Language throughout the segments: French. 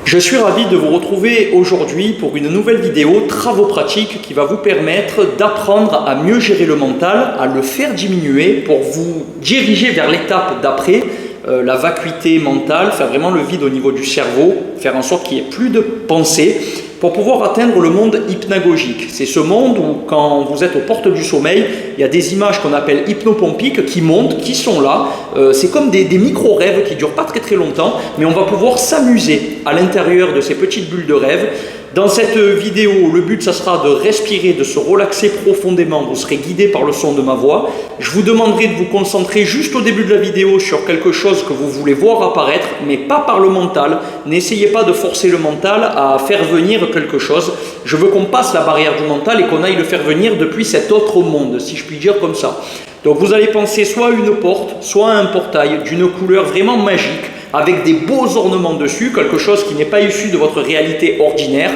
Je suis ravi de vous retrouver aujourd'hui pour une nouvelle vidéo travaux pratiques qui va vous permettre d'apprendre à mieux gérer le mental, à le faire diminuer pour vous diriger vers l'étape d'après, la vacuité mentale, faire vraiment le vide au niveau du cerveau, faire en sorte qu'il n'y ait plus de pensée pour pouvoir atteindre le monde hypnagogique. C'est ce monde où quand vous êtes aux portes du sommeil, il y a des images qu'on appelle hypnopompiques qui montent, qui sont là. C'est comme des micro-rêves qui ne durent pas très très longtemps, mais on va pouvoir s'amuser à l'intérieur de ces petites bulles de rêve. Dans cette vidéo, le but, ça sera de respirer, de se relaxer profondément. Vous serez guidé par le son de ma voix. Je vous demanderai de vous concentrer juste au début de la vidéo sur quelque chose que vous voulez voir apparaître, mais pas par le mental. N'essayez pas de forcer le mental à faire venir quelque chose. Je veux qu'on passe la barrière du mental et qu'on aille le faire venir depuis cet autre monde, si je puis dire comme ça. Donc vous allez penser soit à une porte, soit à un portail d'une couleur vraiment magique, avec des beaux ornements dessus, quelque chose qui n'est pas issu de votre réalité ordinaire.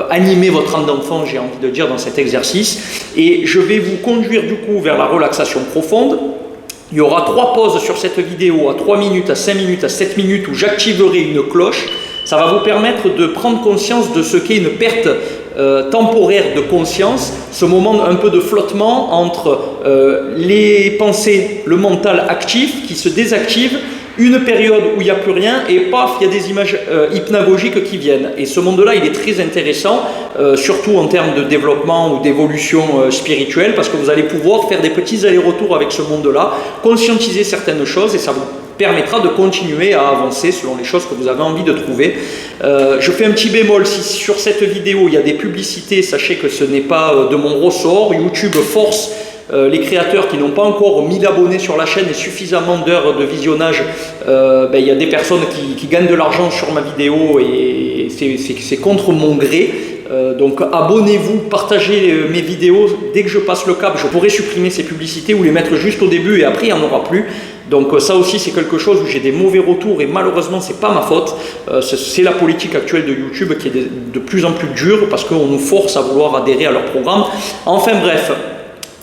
Animez votre âme d'enfant, j'ai envie de dire, dans cet exercice. Et je vais vous conduire du coup vers la relaxation profonde. Il y aura 3 pauses sur cette vidéo, à 3 minutes, à 5 minutes, à 7 minutes, où j'activerai une cloche. Ça va vous permettre de prendre conscience de ce qu'est une perte temporaire de conscience, ce moment un peu de flottement entre les pensées, le mental actif qui se désactive, une période où il n'y a plus rien et paf, il y a des images hypnagogiques qui viennent. Et ce monde-là, il est très intéressant, surtout en termes de développement ou d'évolution spirituelle, parce que vous allez pouvoir faire des petits allers-retours avec ce monde-là, conscientiser certaines choses et ça vous permettra de continuer à avancer selon les choses que vous avez envie de trouver. Je fais un petit bémol, si sur cette vidéo il y a des publicités, sachez que ce n'est pas de mon ressort. YouTube force les créateurs qui n'ont pas encore 1000 abonnés sur la chaîne et suffisamment d'heures de visionnage. Il y a des personnes qui gagnent de l'argent sur ma vidéo et c'est contre mon gré. Donc abonnez-vous, partagez mes vidéos. Dès que je passe le cap, je pourrai supprimer ces publicités ou les mettre juste au début et après il n'y en aura plus. Donc ça aussi c'est quelque chose où j'ai des mauvais retours et malheureusement c'est pas ma faute. C'est la politique actuelle de YouTube qui est de plus en plus dure parce qu'on nous force à vouloir adhérer à leur programme. Enfin bref,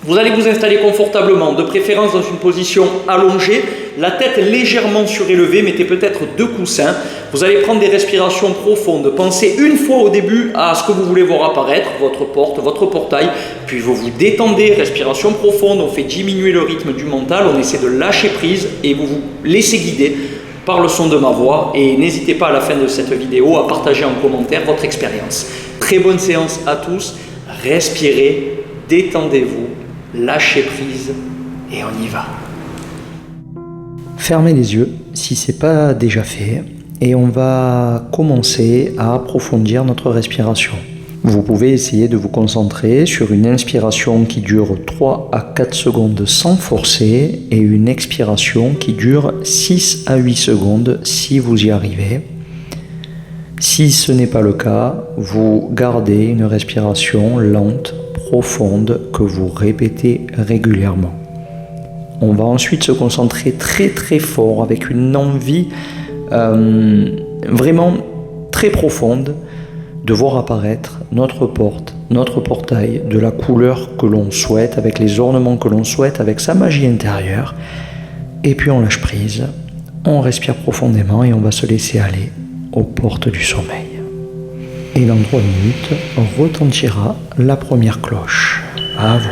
vous allez vous installer confortablement, de préférence dans une position allongée, la tête légèrement surélevée, mettez peut-être 2 coussins. Vous allez prendre des respirations profondes, pensez une fois au début à ce que vous voulez voir apparaître, votre porte, votre portail, puis vous vous détendez, respiration profonde, on fait diminuer le rythme du mental, on essaie de lâcher prise et vous vous laissez guider par le son de ma voix et n'hésitez pas à la fin de cette vidéo à partager en commentaire votre expérience. Très bonne séance à tous, respirez, détendez-vous. Lâchez prise et on y va. Fermez les yeux si ce n'est pas déjà fait et on va commencer à approfondir notre respiration. Vous pouvez essayer de vous concentrer sur une inspiration qui dure 3 à 4 secondes sans forcer et une expiration qui dure 6 à 8 secondes si vous y arrivez. Si ce n'est pas le cas, vous gardez une respiration lente, profonde que vous répétez régulièrement. On va ensuite se concentrer très très fort avec une envie vraiment très profonde de voir apparaître notre porte, notre portail de la couleur que l'on souhaite, avec les ornements que l'on souhaite, avec sa magie intérieure. Et puis on lâche prise, on respire profondément et on va se laisser aller aux portes du sommeil. Et dans 3 minutes, retentira la première cloche. À vous.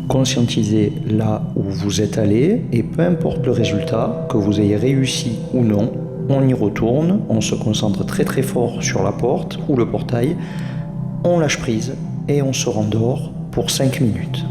conscientisez là où vous êtes allé et peu importe le résultat, que vous ayez réussi ou non, on y retourne, on se concentre très très fort sur la porte ou le portail, on lâche prise et on se rendort pour 5 minutes.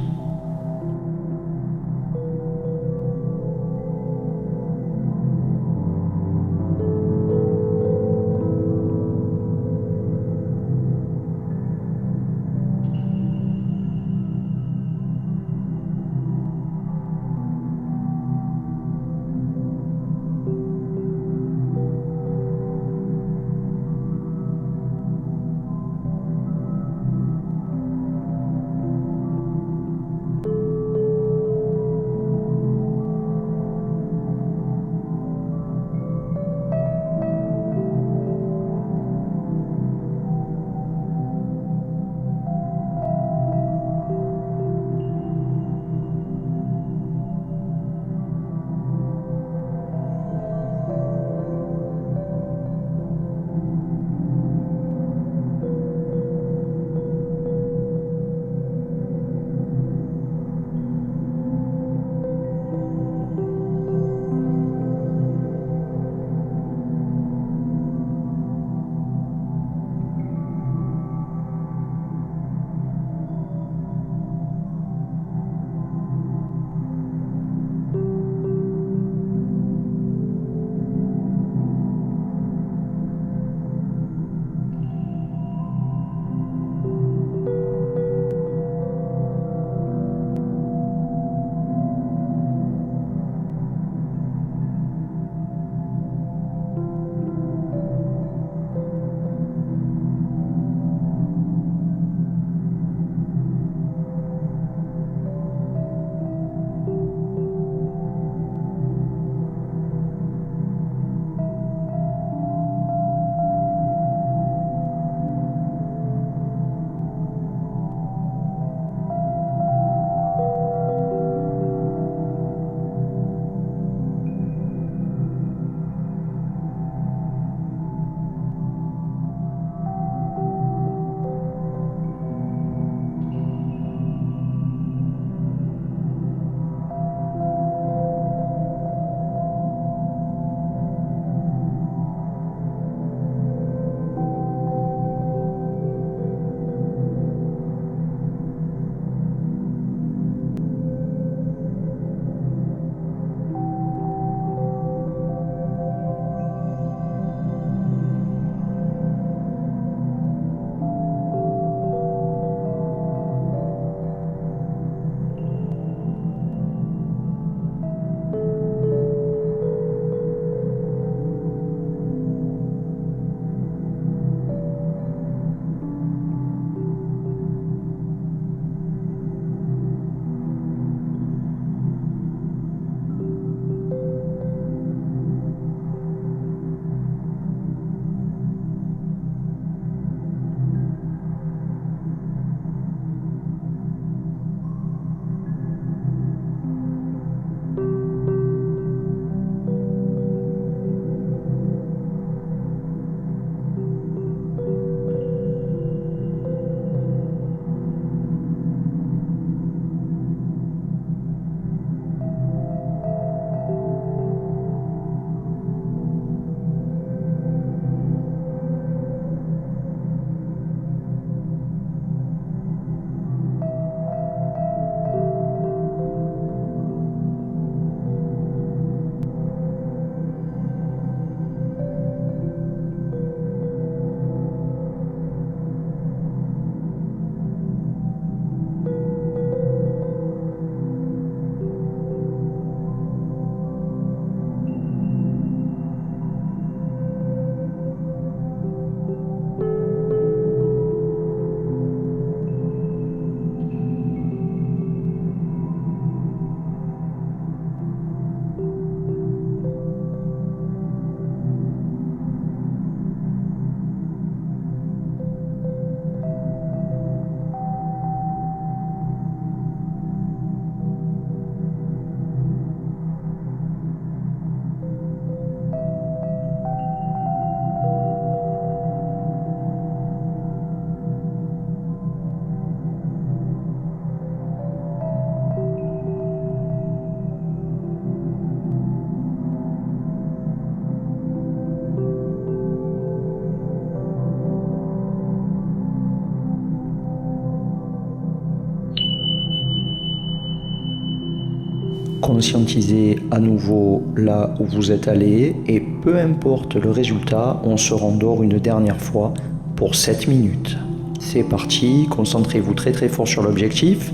conscientisez à nouveau là où vous êtes allé et peu importe le résultat, on se rendort une dernière fois pour 7 minutes. C'est parti, concentrez-vous très très fort sur l'objectif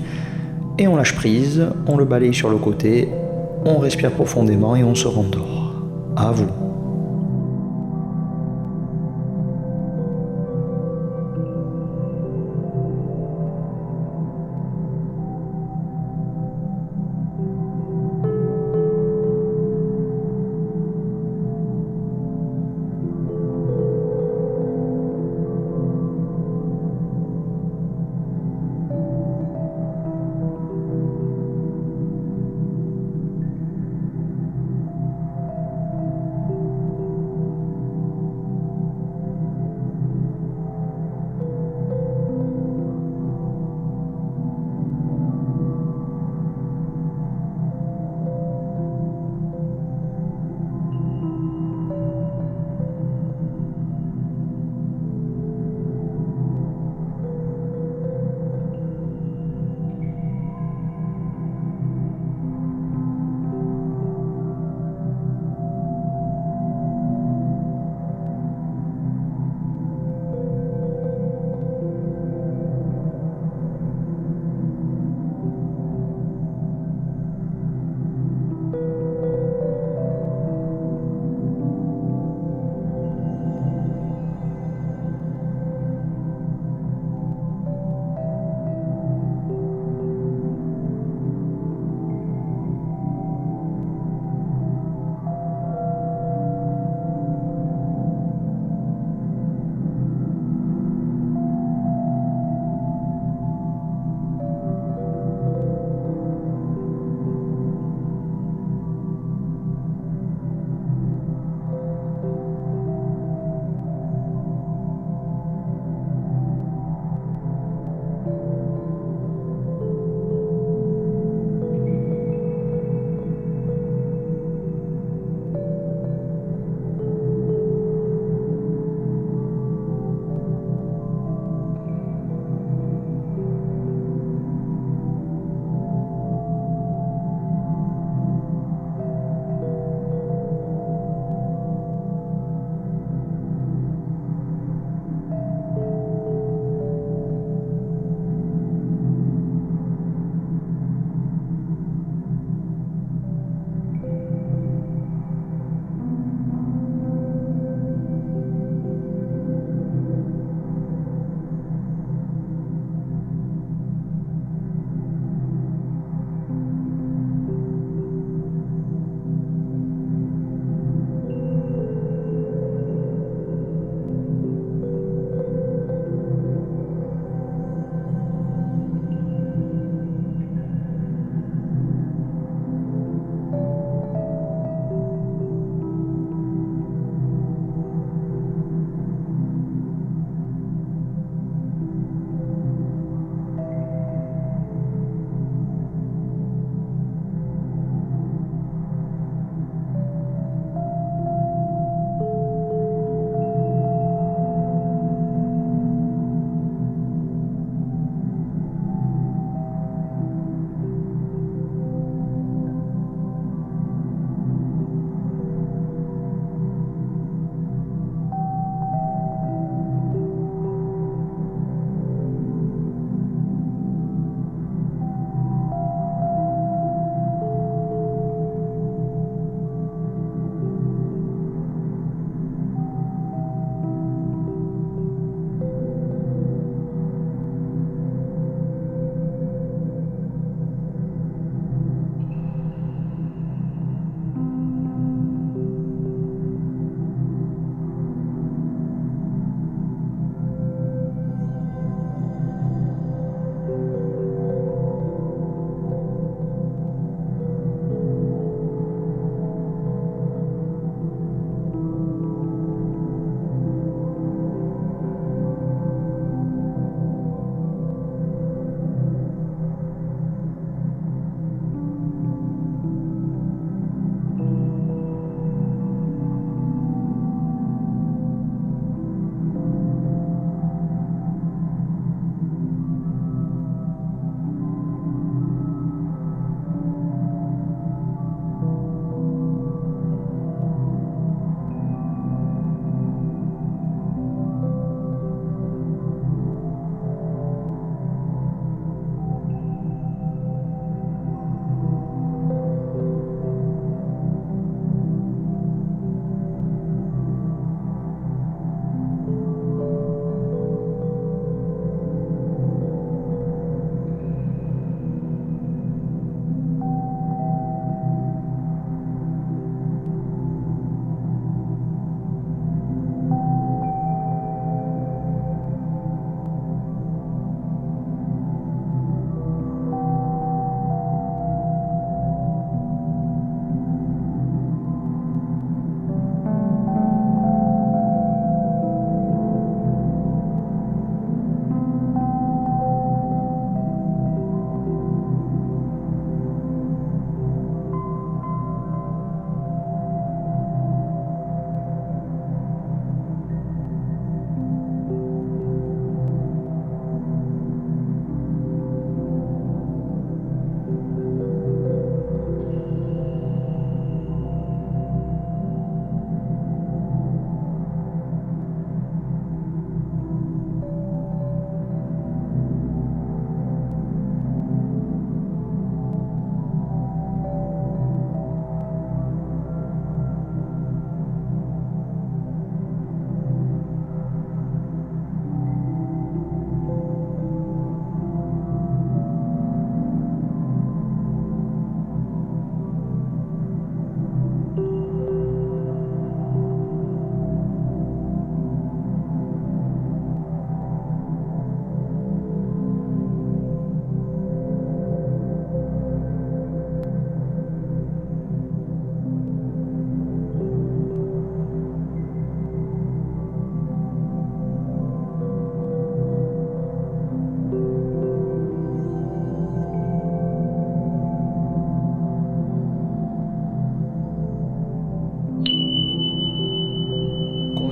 et on lâche prise, on le balaye sur le côté, on respire profondément et on se rendort. À vous.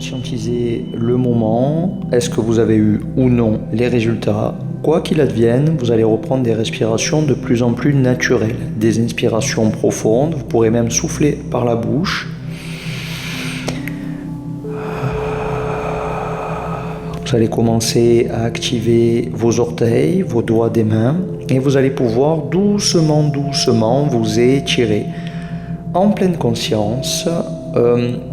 conscientiser le moment. Est-ce que vous avez eu ou non les résultats? Quoi qu'il advienne, vous allez reprendre des respirations de plus en plus naturelles, des inspirations profondes. Vous pourrez même souffler par la bouche. Vous allez commencer à activer vos orteils, vos doigts des mains, et vous allez pouvoir doucement vous étirer en pleine conscience.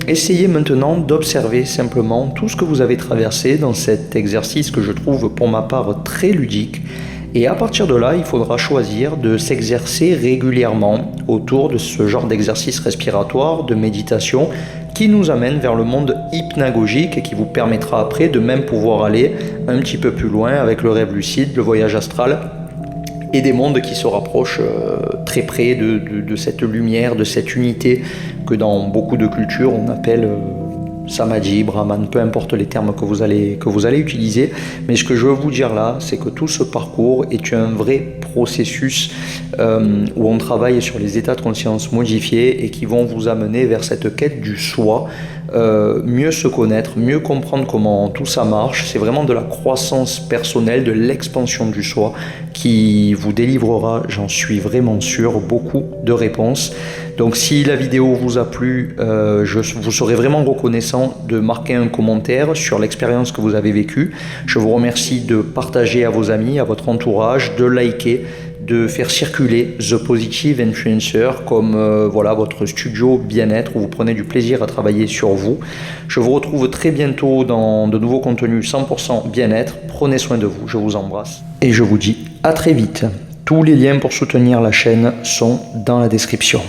Essayez maintenant d'observer simplement tout ce que vous avez traversé dans cet exercice que je trouve pour ma part très ludique. Et à partir de là, il faudra choisir de s'exercer régulièrement autour de ce genre d'exercice respiratoire, de méditation, qui nous amène vers le monde hypnagogique et qui vous permettra après de même pouvoir aller un petit peu plus loin avec le rêve lucide, le voyage astral et des mondes qui se rapprochent très près de cette lumière, de cette unité que dans beaucoup de cultures on appelle Samadhi, Brahman, peu importe les termes que vous allez utiliser. Mais ce que je veux vous dire là, c'est que tout ce parcours est un vrai processus où on travaille sur les états de conscience modifiés et qui vont vous amener vers cette quête du soi, mieux se connaître, mieux comprendre comment tout ça marche. C'est vraiment de la croissance personnelle, de l'expansion du soi qui vous délivrera, j'en suis vraiment sûr, beaucoup de réponses. Donc si la vidéo vous a plu, je vous serai vraiment reconnaissant de marquer un commentaire sur l'expérience que vous avez vécue. Je vous remercie de partager à vos amis, à votre entourage, de liker, de faire circuler The Positive Influencer comme voilà, votre studio bien-être où vous prenez du plaisir à travailler sur vous. Je vous retrouve très bientôt dans de nouveaux contenus 100% bien-être. Prenez soin de vous, je vous embrasse et je vous dis à très vite. Tous les liens pour soutenir la chaîne sont dans la description.